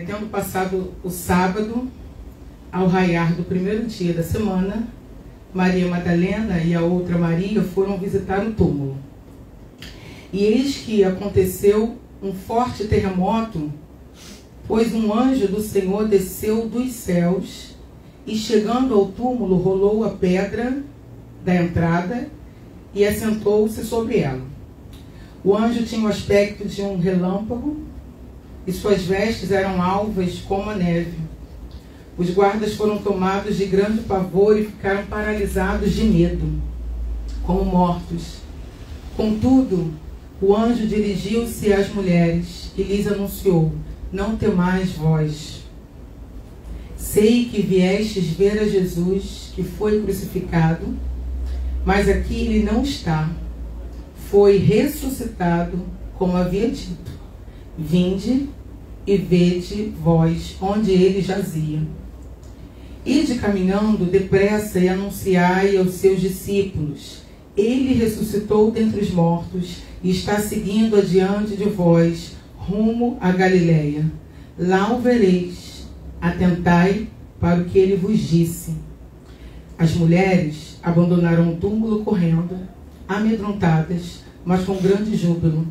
tendo passado o sábado, ao raiar do primeiro dia da semana, Maria Madalena e a outra Maria foram visitar o túmulo. E eis que aconteceu um forte terremoto, pois um anjo do Senhor desceu dos céus e, chegando ao túmulo, rolou a pedra da entrada e assentou-se sobre ela. O anjo tinha o aspecto de um relâmpago e suas vestes eram alvas como a neve. Os guardas foram tomados de grande pavor e ficaram paralisados de medo, como mortos. Contudo, o anjo dirigiu-se às mulheres e lhes anunciou: não temais vós. Sei que viestes ver a Jesus, que foi crucificado, mas aqui ele não está. Foi ressuscitado, como havia dito. Vinde e vede vós onde ele jazia. Ide caminhando depressa e anunciai aos seus discípulos: ele ressuscitou dentre os mortos e está seguindo adiante de vós, rumo a Galiléia. Lá o vereis. Atentai para o que ele vos disse. As mulheres abandonaram o túmulo correndo, amedrontadas, mas com grande júbilo,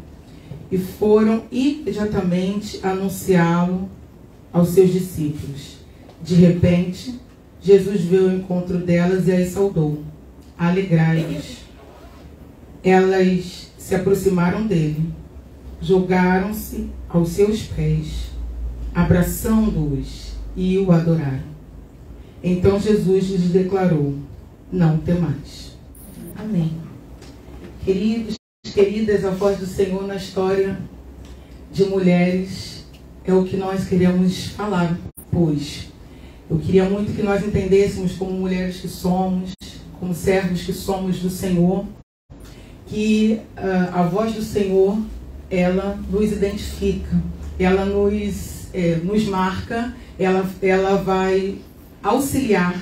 e foram imediatamente anunciá-lo aos seus discípulos. De repente, Jesus veio ao encontro delas e as saudou. Alegrai-vos. Elas se aproximaram dele, jogaram-se aos seus pés, abraçando-os e o adoraram. Então Jesus lhes declarou: não temais. Amém. Queridos, queridas, a voz do Senhor na história de mulheres é o que nós queremos falar hoje. Eu queria muito que nós entendêssemos, como mulheres que somos, como servos que somos do Senhor, que a voz do Senhor, ela nos identifica, ela nos marca, ela vai auxiliar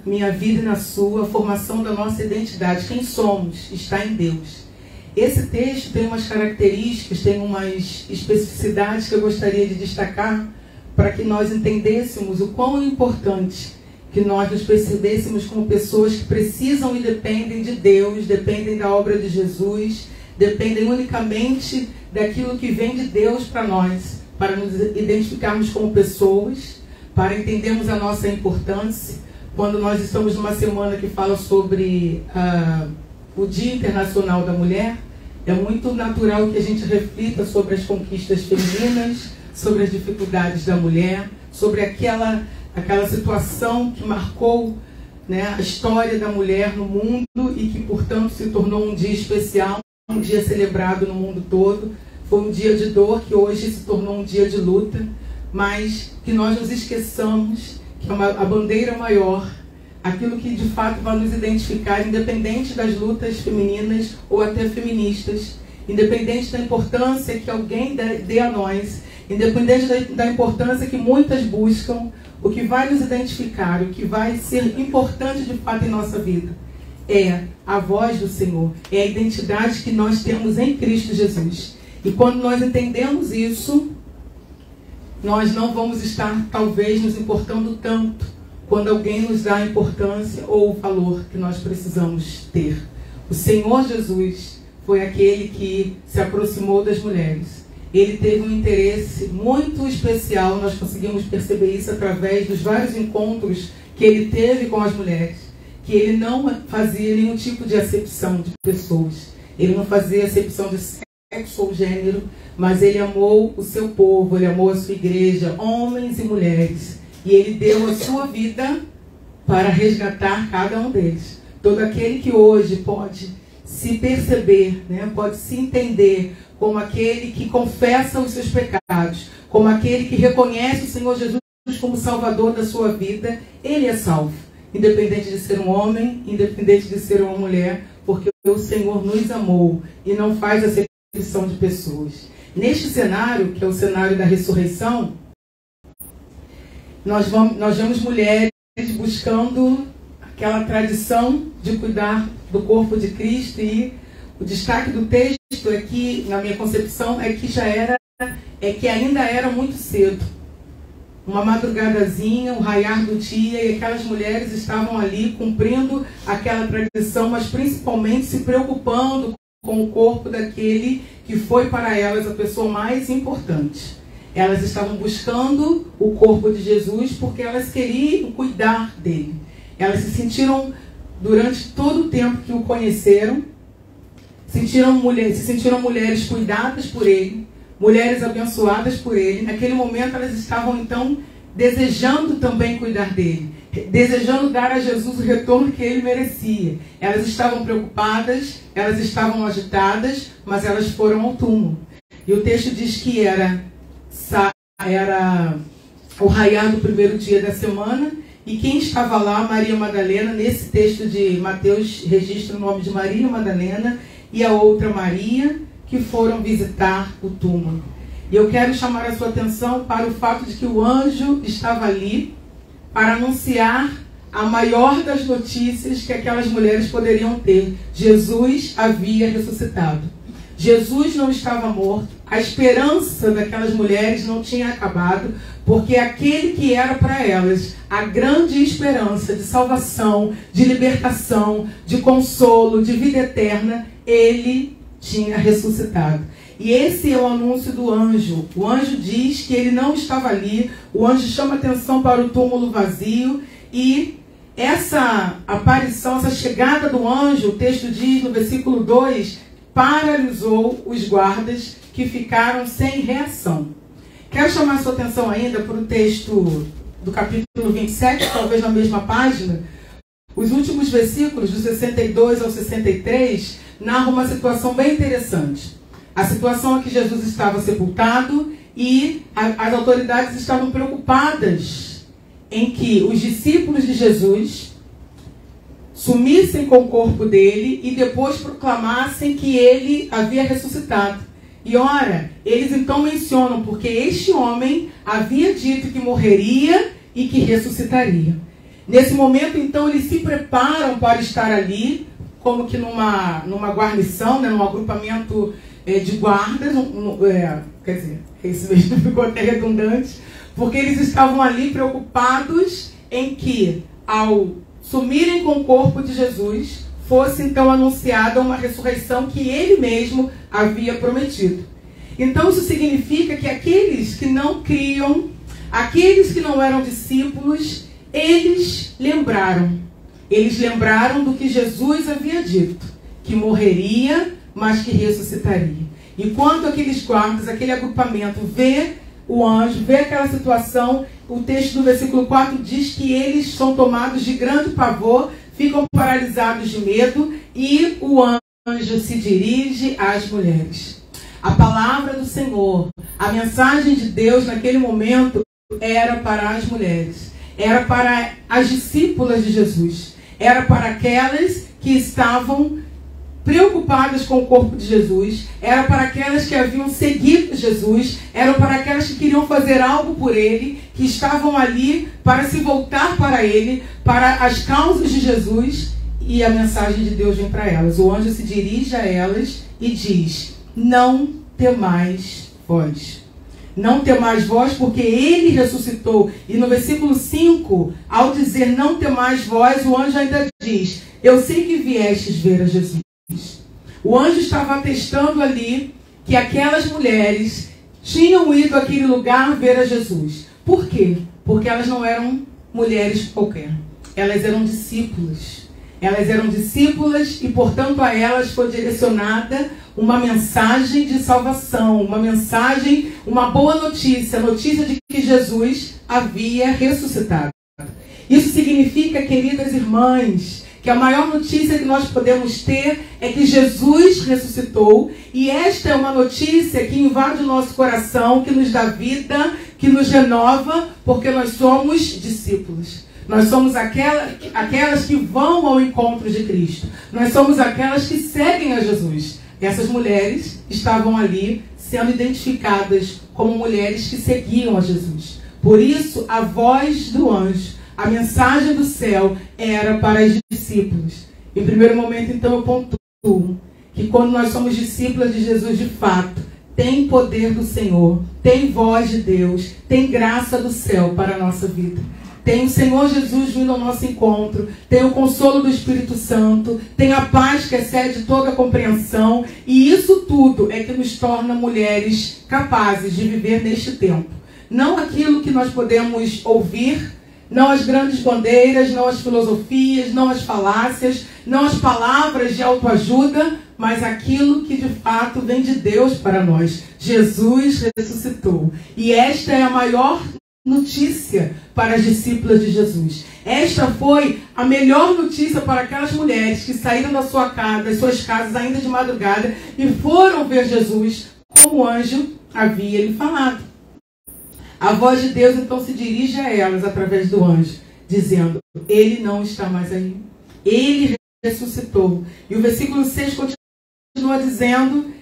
minha vida e na sua, a formação da nossa identidade. Quem somos está em Deus. Esse texto tem umas características, tem umas especificidades que eu gostaria de destacar para que nós entendêssemos o quão importante que nós nos percebêssemos como pessoas que precisam e dependem de Deus, dependem da obra de Jesus, dependem unicamente daquilo que vem de Deus para nós, para nos identificarmos como pessoas, para entendermos a nossa importância. Quando nós estamos numa semana que fala sobre o Dia Internacional da Mulher, é muito natural que a gente reflita sobre as conquistas femininas, sobre as dificuldades da mulher, sobre aquela situação que marcou, né, a história da mulher no mundo e que, portanto, se tornou um dia especial, um dia celebrado no mundo todo. Foi um dia de dor que hoje se tornou um dia de luta, mas que nós nos esqueçamos que a bandeira maior, aquilo que de fato vai nos identificar, independente das lutas femininas ou até feministas, independente da importância que alguém dê a nós, independente da importância que muitas buscam, o que vai nos identificar, o que vai ser importante de fato em nossa vida, é a voz do Senhor, é a identidade que nós temos em Cristo Jesus. E quando nós entendemos isso, nós não vamos estar, talvez, nos importando tanto quando alguém nos dá a importância ou o valor que nós precisamos ter. O Senhor Jesus foi aquele que se aproximou das mulheres. Ele teve um interesse muito especial, nós conseguimos perceber isso através dos vários encontros que ele teve com as mulheres, que ele não fazia nenhum tipo de acepção de pessoas, ele não fazia acepção de sexo ou gênero, mas ele amou o seu povo, ele amou a sua igreja, homens e mulheres, e ele deu a sua vida para resgatar cada um deles. Todo aquele que hoje pode se perceber, né, pode se entender como aquele que confessa os seus pecados, como aquele que reconhece o Senhor Jesus como Salvador da sua vida, ele é salvo, independente de ser um homem, independente de ser uma mulher, porque o Senhor nos amou e não faz acepção de pessoas. Neste cenário, que é o cenário da ressurreição, nós vemos mulheres buscando aquela tradição de cuidar do corpo de Cristo, e o destaque do texto é que, na minha concepção, é que ainda era muito cedo uma madrugadazinha, um raiar do dia, e aquelas mulheres estavam ali cumprindo aquela tradição, mas principalmente se preocupando com o corpo daquele que foi para elas a pessoa mais importante. Elas estavam buscando o corpo de Jesus porque elas queriam cuidar dele. Elas se sentiram, durante todo o tempo que o conheceram, se sentiram mulheres cuidadas por ele, mulheres abençoadas por ele. Naquele momento elas estavam então desejando também cuidar dele, desejando dar a Jesus o retorno que ele merecia. Elas estavam preocupadas, elas estavam agitadas, mas elas foram ao túmulo. E o texto diz que era o raiar do primeiro dia da semana, e quem estava lá? Maria Madalena. Nesse texto de Mateus registra o nome de Maria Madalena e a outra Maria, que foram visitar o túmulo. E eu quero chamar a sua atenção para o fato de que o anjo estava ali para anunciar a maior das notícias que aquelas mulheres poderiam ter. Jesus havia ressuscitado. Jesus não estava morto. A esperança daquelas mulheres não tinha acabado, porque aquele que era para elas a grande esperança de salvação, de libertação, de consolo, de vida eterna, ele tinha ressuscitado. E esse é o anúncio do anjo. O anjo diz que ele não estava ali. O anjo chama atenção para o túmulo vazio. E essa aparição, essa chegada do anjo, o texto diz no versículo 2, paralisou os guardas que ficaram sem reação. Quero chamar a sua atenção ainda para o texto do capítulo 27, talvez na mesma página. Os últimos versículos, do 62 ao 63, narram uma situação bem interessante. A situação é que Jesus estava sepultado e as autoridades estavam preocupadas em que os discípulos de Jesus sumissem com o corpo dele e depois proclamassem que ele havia ressuscitado. E ora, eles então mencionam, porque este homem havia dito que morreria e que ressuscitaria. Nesse momento, então, eles se preparam para estar ali, como que numa guarnição, né, num agrupamento de guardas, quer dizer, esse mesmo ficou até redundante, porque eles estavam ali preocupados em que, ao sumirem com o corpo de Jesus, fosse então anunciada uma ressurreição que ele mesmo havia prometido. Então isso significa que aqueles que não criam, aqueles que não eram discípulos, eles lembraram do que Jesus havia dito, que morreria, mas que ressuscitaria. E quando aqueles guardas, aquele agrupamento vê o anjo, vê aquela situação, o texto do versículo 4 diz que eles são tomados de grande pavor, ficam paralisados de medo, e o anjo se dirige às mulheres. A palavra do Senhor, a mensagem de Deus naquele momento era para as mulheres, era para as discípulas de Jesus, era para aquelas que estavam preocupadas com o corpo de Jesus, era para aquelas que haviam seguido Jesus, eram para aquelas que queriam fazer algo por ele, que estavam ali para se voltar para ele, para as causas de Jesus, e a mensagem de Deus vem para elas. O anjo se dirige a elas e diz: não temais vós. Não temais vós, porque ele ressuscitou. E no versículo 5, ao dizer não temais vós, o anjo ainda diz: eu sei que viestes ver a Jesus. O anjo estava atestando ali que aquelas mulheres tinham ido àquele lugar ver a Jesus. Por quê? Porque elas não eram mulheres qualquer. Elas eram discípulas. Elas eram discípulas e, portanto, a elas foi direcionada uma mensagem de salvação, uma mensagem, uma boa notícia, a notícia de que Jesus havia ressuscitado. Isso significa, queridas irmãs, que a maior notícia que nós podemos ter é que Jesus ressuscitou, e esta é uma notícia que invade o nosso coração, que nos dá vida, que nos renova, porque nós somos discípulos. Nós somos aquelas que vão ao encontro de Cristo. Nós somos aquelas que seguem a Jesus. Essas mulheres estavam ali sendo identificadas como mulheres que seguiam a Jesus. Por isso, a voz do anjo, a mensagem do céu era para os discípulos. Em primeiro momento, então, eu pontuo que quando nós somos discípulos de Jesus de fato, tem poder do Senhor, tem voz de Deus, tem graça do céu para a nossa vida. Tem o Senhor Jesus vindo ao nosso encontro, tem o consolo do Espírito Santo, tem a paz que excede toda a compreensão, e isso tudo é que nos torna mulheres capazes de viver neste tempo. Não aquilo que nós podemos ouvir, não as grandes bandeiras, não as filosofias, não as falácias, não as palavras de autoajuda, mas aquilo que de fato vem de Deus para nós. Jesus ressuscitou. E esta é a maior notícia para as discípulas de Jesus. Esta foi a melhor notícia para aquelas mulheres que saíram das suas casas ainda de madrugada e foram ver Jesus, como o anjo havia lhe falado. A voz de Deus então se dirige a elas através do anjo, dizendo: ele não está mais aí. Ele ressuscitou. E o versículo 6 continua dizendo,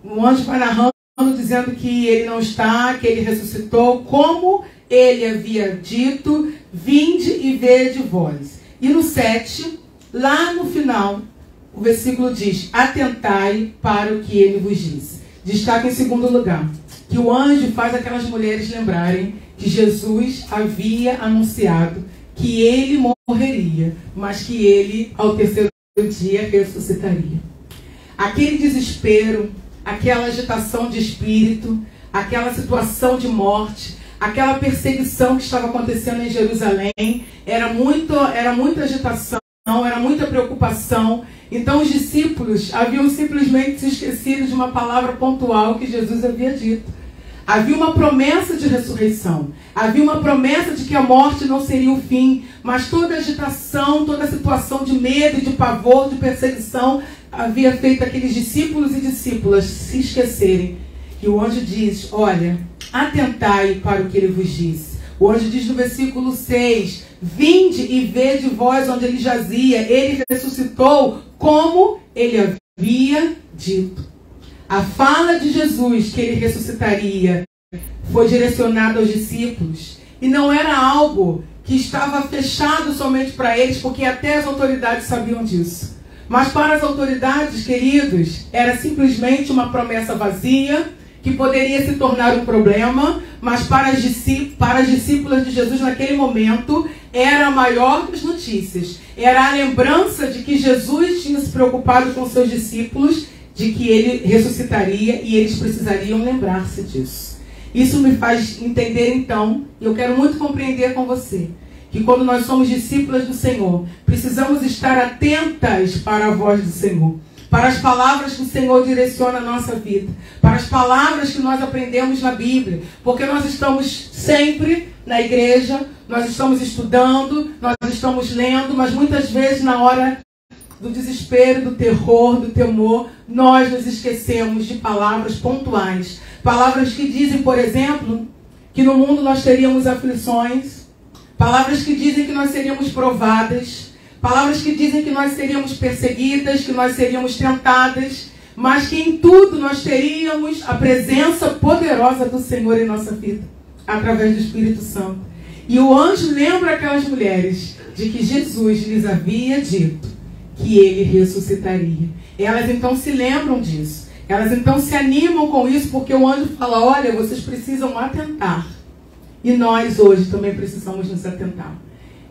o anjo vai narrando, dizendo que ele não está, que ele ressuscitou, como ele havia dito: vinde e vede vós. E no 7, lá no final, o versículo diz: atentai para o que ele vos disse. Destaca em segundo lugar que o anjo faz aquelas mulheres lembrarem que Jesus havia anunciado que ele morreria, mas que ele, ao terceiro dia, ressuscitaria. Aquele desespero, aquela agitação de espírito, aquela situação de morte, aquela perseguição que estava acontecendo em Jerusalém, era muita agitação, era muita preocupação. Então os discípulos haviam simplesmente se esquecido de uma palavra pontual que Jesus havia dito. Havia uma promessa de ressurreição. Havia uma promessa de que a morte não seria o fim. Mas toda a agitação, toda a situação de medo, de pavor, de perseguição, havia feito aqueles discípulos e discípulas se esquecerem. E o anjo diz: olha, atentai para o que ele vos disse. O anjo diz no versículo 6: vinde e vede vós onde ele jazia. Ele ressuscitou como ele havia dito. A fala de Jesus que ele ressuscitaria foi direcionada aos discípulos. E não era algo que estava fechado somente para eles, porque até as autoridades sabiam disso. Mas para as autoridades, queridos, era simplesmente uma promessa vazia, que poderia se tornar um problema, mas para as discípulas de Jesus naquele momento, era a maior das notícias. Era a lembrança de que Jesus tinha se preocupado com seus discípulos, de que ele ressuscitaria e eles precisariam lembrar-se disso. Isso me faz entender então, e eu quero muito compreender com você, que quando nós somos discípulas do Senhor, precisamos estar atentas para a voz do Senhor, para as palavras que o Senhor direciona a nossa vida, para as palavras que nós aprendemos na Bíblia, porque nós estamos sempre na igreja, nós estamos estudando, nós estamos lendo, mas muitas vezes na hora do desespero, do terror, do temor, nós nos esquecemos de palavras pontuais. Palavras que dizem, por exemplo, que no mundo nós teríamos aflições. Palavras que dizem que nós seríamos provadas. Palavras que dizem que nós seríamos perseguidas, que nós seríamos tentadas. Mas que em tudo nós teríamos a presença poderosa do Senhor em nossa vida, através do Espírito Santo. E o anjo lembra aquelas mulheres de que Jesus lhes havia dito que ele ressuscitaria. Elas então se lembram disso. Elas então se animam com isso, porque o anjo fala: olha, vocês precisam atentar. E nós hoje também precisamos nos atentar.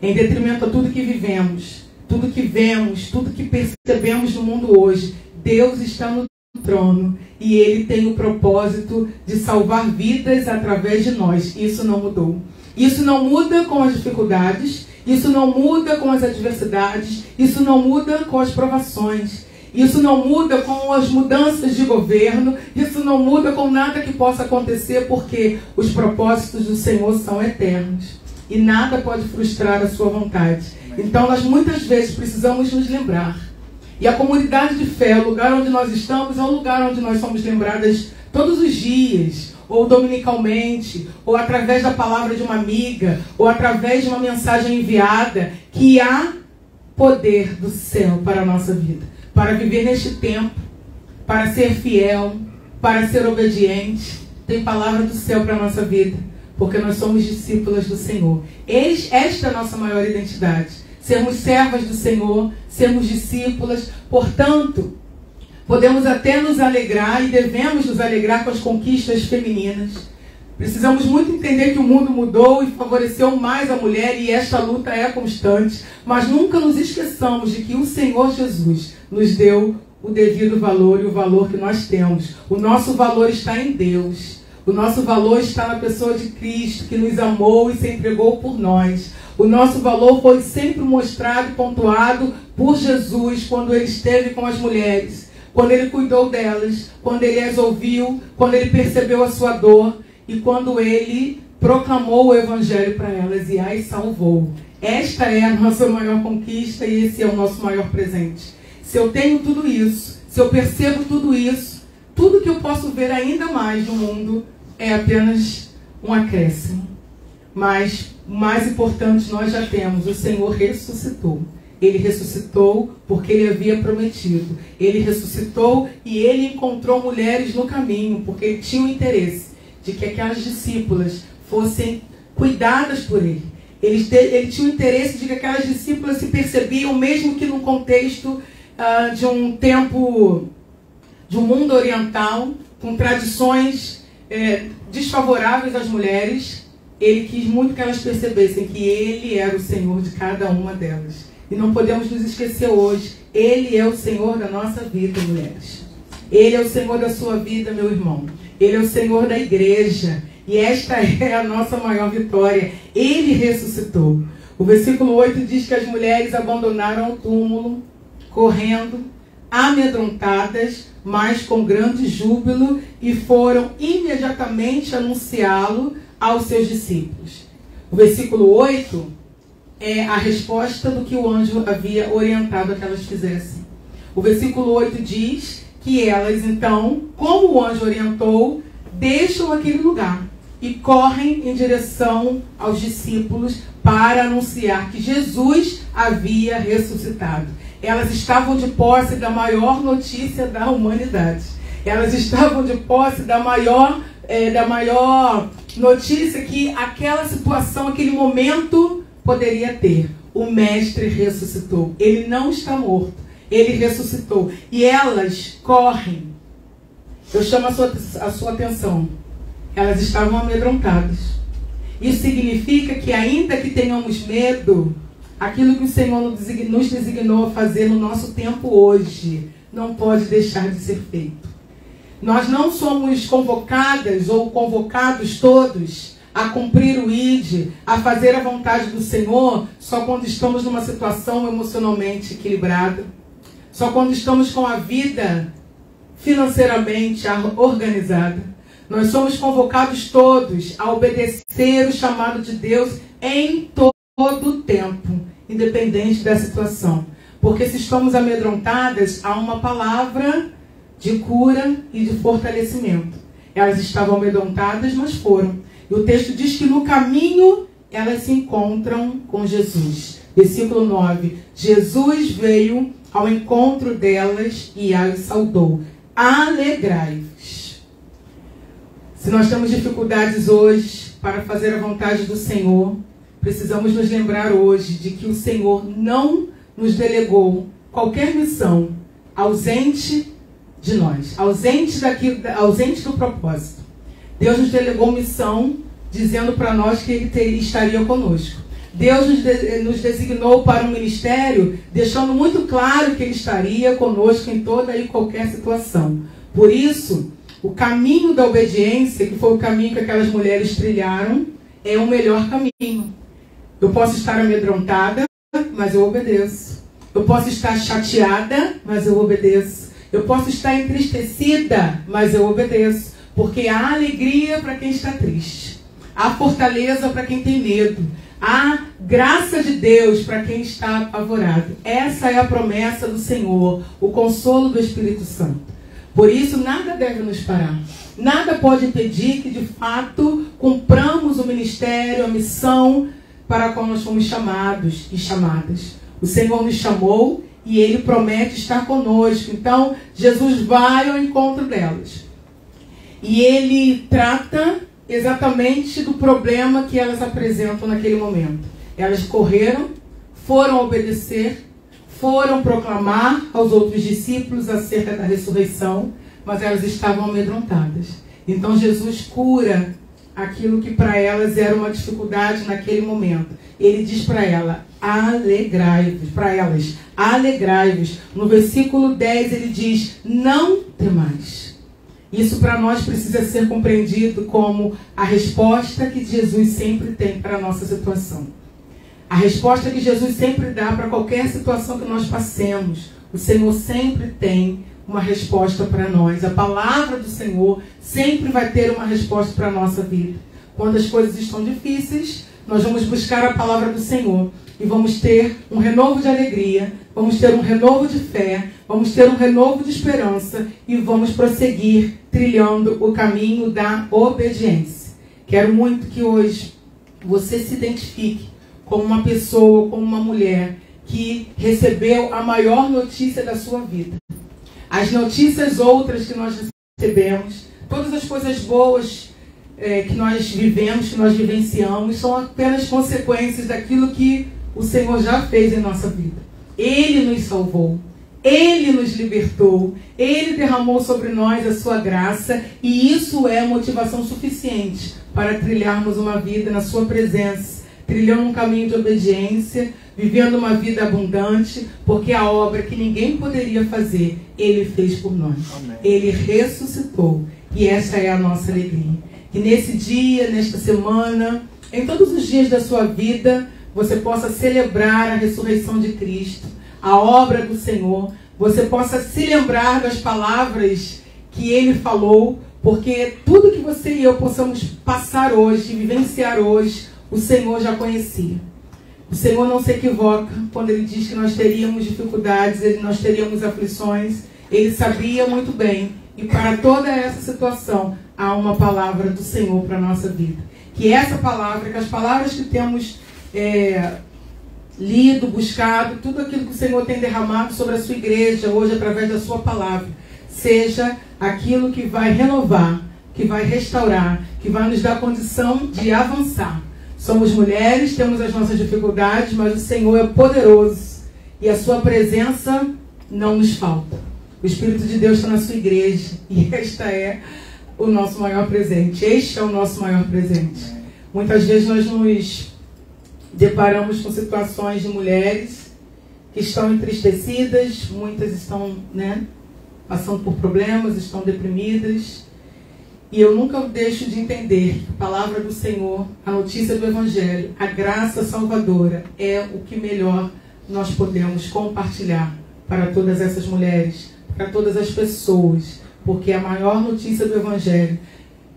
Em detrimento a tudo que vivemos, tudo que vemos, tudo que percebemos no mundo hoje, Deus está no trono e Ele tem o propósito de salvar vidas através de nós. Isso não mudou. Isso não muda com as dificuldades. Isso não muda com as adversidades, isso não muda com as provações, isso não muda com as mudanças de governo, isso não muda com nada que possa acontecer, porque os propósitos do Senhor são eternos e nada pode frustrar a sua vontade. Então nós muitas vezes precisamos nos lembrar. E a comunidade de fé, o lugar onde nós estamos, é um lugar onde nós somos lembradas todos os dias, ou dominicalmente, ou através da palavra de uma amiga, ou através de uma mensagem enviada, que há poder do céu para a nossa vida, para viver neste tempo, para ser fiel, para ser obediente. Tem palavra do céu para a nossa vida, porque nós somos discípulas do Senhor. Esta é a nossa maior identidade, sermos servas do Senhor, sermos discípulas. Portanto, Podemos até nos alegrar e devemos nos alegrar com as conquistas femininas. Precisamos muito entender que o mundo mudou e favoreceu mais a mulher, e esta luta é constante. Mas nunca nos esqueçamos de que o Senhor Jesus nos deu o devido valor e o valor que nós temos. O nosso valor está em Deus. O nosso valor está na pessoa de Cristo, que nos amou e se entregou por nós. O nosso valor foi sempre mostrado e pontuado por Jesus quando Ele esteve com as mulheres, quando Ele cuidou delas, quando Ele as ouviu, quando Ele percebeu a sua dor e quando Ele proclamou o Evangelho para elas e as salvou. Esta é a nossa maior conquista e esse é o nosso maior presente. Se eu tenho tudo isso, se eu percebo tudo isso, tudo que eu posso ver ainda mais no mundo é apenas um acréscimo. Mas o mais importante nós já temos: o Senhor ressuscitou. Ele ressuscitou porque Ele havia prometido. Ele ressuscitou e Ele encontrou mulheres no caminho, porque Ele tinha o interesse de que aquelas discípulas fossem cuidadas por Ele. Ele tinha o interesse de que aquelas discípulas se percebiam, mesmo que num contexto de um tempo, de um mundo oriental, com tradições desfavoráveis às mulheres. Ele quis muito que elas percebessem que Ele era o Senhor de cada uma delas. E não podemos nos esquecer hoje, Ele é o Senhor da nossa vida, mulheres. Ele é o Senhor da sua vida, meu irmão. Ele é o Senhor da igreja. E esta é a nossa maior vitória. Ele ressuscitou. O versículo 8 diz que as mulheres abandonaram o túmulo, correndo, amedrontadas, mas com grande júbilo, e foram imediatamente anunciá-lo aos seus discípulos. O versículo 8 é a resposta do que o anjo havia orientado a que elas fizessem. O versículo 8 diz que elas, então, como o anjo orientou, deixam aquele lugar e correm em direção aos discípulos para anunciar que Jesus havia ressuscitado. Elas estavam de posse da maior notícia da humanidade. Elas estavam de posse da maior notícia que aquela situação, aquele momento poderia ter. O Mestre ressuscitou. Ele não está morto. Ele ressuscitou. E elas correm. Eu chamo a sua atenção. Elas estavam amedrontadas. Isso significa que, ainda que tenhamos medo, aquilo que o Senhor nos designou a fazer no nosso tempo hoje não pode deixar de ser feito. Nós não somos convocadas ou convocados todos a cumprir o ID, a fazer a vontade do Senhor só quando estamos numa situação emocionalmente equilibrada, só quando estamos com a vida financeiramente organizada. Nós somos convocados todos a obedecer o chamado de Deus em todo o tempo, independente da situação. Porque se estamos amedrontadas, há uma palavra de cura e de fortalecimento. Elas estavam amedrontadas, mas foram. E o texto diz que no caminho elas se encontram com Jesus. Versículo 9. Jesus veio ao encontro delas e as saudou. Alegrai-vos. Se nós temos dificuldades hoje para fazer a vontade do Senhor, precisamos nos lembrar hoje de que o Senhor não nos delegou qualquer missão ausente de nós, ausente do propósito. Deus nos delegou missão dizendo para nós que Ele estaria conosco. Deus nos designou para um ministério deixando muito claro que Ele estaria conosco em toda e qualquer situação. Por isso, o caminho da obediência, que foi o caminho que aquelas mulheres trilharam, é o melhor caminho. Eu posso estar amedrontada, mas eu obedeço. Eu posso estar chateada, mas eu obedeço. Eu posso estar entristecida, mas eu obedeço. Porque há alegria para quem está triste. Há fortaleza para quem tem medo. Há graça de Deus para quem está apavorado. Essa é a promessa do Senhor, o consolo do Espírito Santo. Por isso, nada deve nos parar. Nada pode impedir que, de fato, cumpramos o ministério, a missão para a qual nós fomos chamados e chamadas. O Senhor nos chamou e Ele promete estar conosco. Então, Jesus vai ao encontro delas. E Ele trata exatamente do problema que elas apresentam naquele momento. Elas correram, foram obedecer, foram proclamar aos outros discípulos acerca da ressurreição, mas elas estavam amedrontadas. Então Jesus cura aquilo que para elas era uma dificuldade naquele momento. Ele diz para ela, alegrai-vos, para elas, alegrai-vos. No versículo 10 ele diz, não temais. Isso para nós precisa ser compreendido como a resposta que Jesus sempre tem para a nossa situação. A resposta que Jesus sempre dá para qualquer situação que nós passemos. O Senhor sempre tem uma resposta para nós. A palavra do Senhor sempre vai ter uma resposta para a nossa vida. Quando as coisas estão difíceis, nós vamos buscar a palavra do Senhor e vamos ter um renovo de alegria, vamos ter um renovo de fé, vamos ter um renovo de esperança e vamos prosseguir trilhando o caminho da obediência. Quero muito que hoje você se identifique como uma pessoa, como uma mulher que recebeu a maior notícia da sua vida. As notícias outras que nós recebemos, todas as coisas boas que nós vivemos, que nós vivenciamos, são apenas consequências daquilo que o Senhor já fez em nossa vida. Ele nos salvou, Ele nos libertou, Ele derramou sobre nós a sua graça e isso é motivação suficiente para trilharmos uma vida na sua presença, trilhando um caminho de obediência, vivendo uma vida abundante, porque a obra que ninguém poderia fazer, Ele fez por nós. Amém. Ele ressuscitou e essa é a nossa alegria. Que nesse dia, nesta semana, em todos os dias da sua vida, você possa celebrar a ressurreição de Cristo, a obra do Senhor, você possa se lembrar das palavras que Ele falou, porque tudo que você e eu possamos passar hoje, vivenciar hoje, o Senhor já conhecia. O Senhor não se equivoca quando Ele diz que nós teríamos dificuldades, nós teríamos aflições. Ele sabia muito bem. E para toda essa situação, há uma palavra do Senhor para a nossa vida. Que essa palavra, que as palavras que temos lido, buscado, tudo aquilo que o Senhor tem derramado sobre a sua igreja, hoje através da sua palavra, seja aquilo que vai renovar, que vai restaurar, que vai nos dar condição de avançar. Somos mulheres, temos as nossas dificuldades, mas o Senhor é poderoso e a sua presença não nos falta. O Espírito de Deus está na sua igreja e esta é o nosso maior presente. Este é o nosso maior presente. Muitas vezes nós nos deparamos com situações de mulheres que estão entristecidas, muitas estão passando por problemas, estão deprimidas. E eu nunca deixo de entender que a palavra do Senhor, a notícia do Evangelho, a graça salvadora é o que melhor nós podemos compartilhar para todas essas mulheres, para todas as pessoas, porque a maior notícia do Evangelho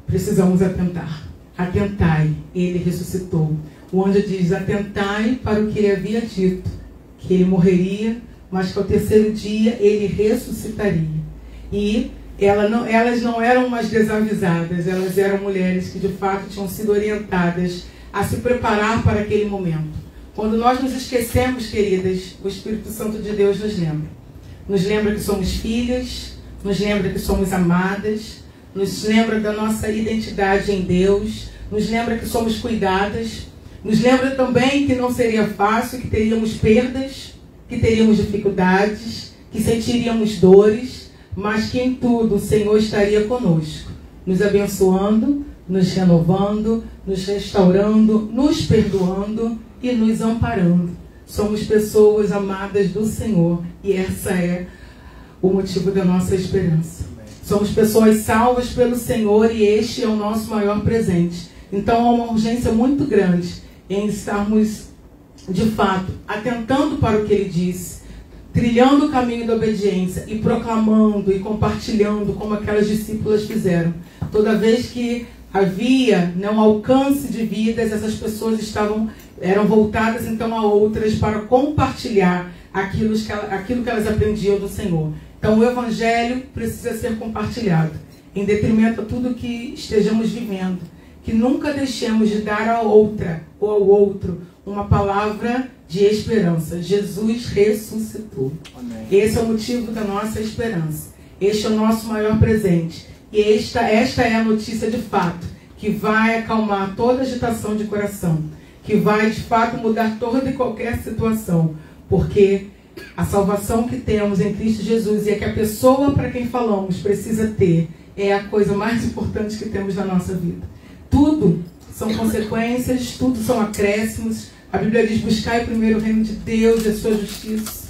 precisamos atentar. Atentai, Ele ressuscitou. O anjo diz, atentai para o que Ele havia dito, que Ele morreria, mas que ao terceiro dia Ele ressuscitaria. E elas não eram umas desavisadas, elas eram mulheres que de fato tinham sido orientadas a se preparar para aquele momento. Quando nós nos esquecemos, queridas, o Espírito Santo de Deus nos lembra. Nos lembra que somos filhas, nos lembra que somos amadas, nos lembra da nossa identidade em Deus, nos lembra que somos cuidadas, nos lembra também que não seria fácil, que teríamos perdas, que teríamos dificuldades, que sentiríamos dores, mas que em tudo o Senhor estaria conosco, nos abençoando, nos renovando, nos restaurando, nos perdoando e nos amparando. Somos pessoas amadas do Senhor e essa é o motivo da nossa esperança. Somos pessoas salvas pelo Senhor e este é o nosso maior presente. Então há uma urgência muito grande em estarmos, de fato, atentando para o que Ele disse, trilhando o caminho da obediência e proclamando e compartilhando como aquelas discípulas fizeram. Toda vez que havia um alcance de vidas, essas pessoas eram voltadas então a outras para compartilhar aquilo que elas aprendiam do Senhor. Então o Evangelho precisa ser compartilhado, em detrimento a tudo que estejamos vivendo. Que nunca deixemos de dar a outra ou ao outro uma palavra de esperança. Jesus ressuscitou. Amém. Esse é o motivo da nossa esperança. Este é o nosso maior presente. E esta é a notícia de fato, que vai acalmar toda agitação de coração, que vai de fato mudar toda e qualquer situação, porque A salvação que temos em Cristo Jesus e é que a pessoa para quem falamos precisa ter é a coisa mais importante que temos na nossa vida. Tudo são consequências, tudo são acréscimos. A Bíblia diz: buscai primeiro o reino de Deus e a sua justiça.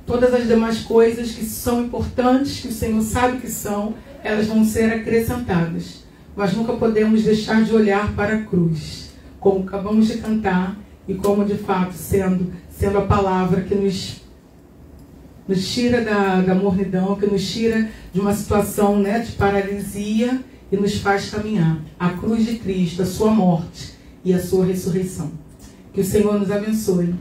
Todas as demais coisas que são importantes, que o Senhor sabe que são, elas vão ser acrescentadas. Mas nunca podemos deixar de olhar para a cruz, como acabamos de cantar e como de fato sendo a palavra que nos tira da mornidão, que nos tira de uma situação, né, de paralisia e nos faz caminhar. A cruz de Cristo, a sua morte e a sua ressurreição. Que o Senhor nos abençoe,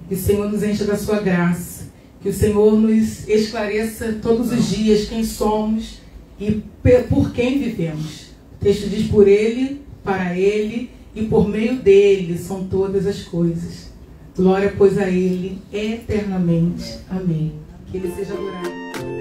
que o Senhor nos encha da sua graça, que o Senhor nos esclareça todos os dias quem somos e por quem vivemos. O texto diz: por Ele, para Ele e por meio dele são todas as coisas. Glória, pois, a Ele eternamente. Amém. Que Ele seja adorado.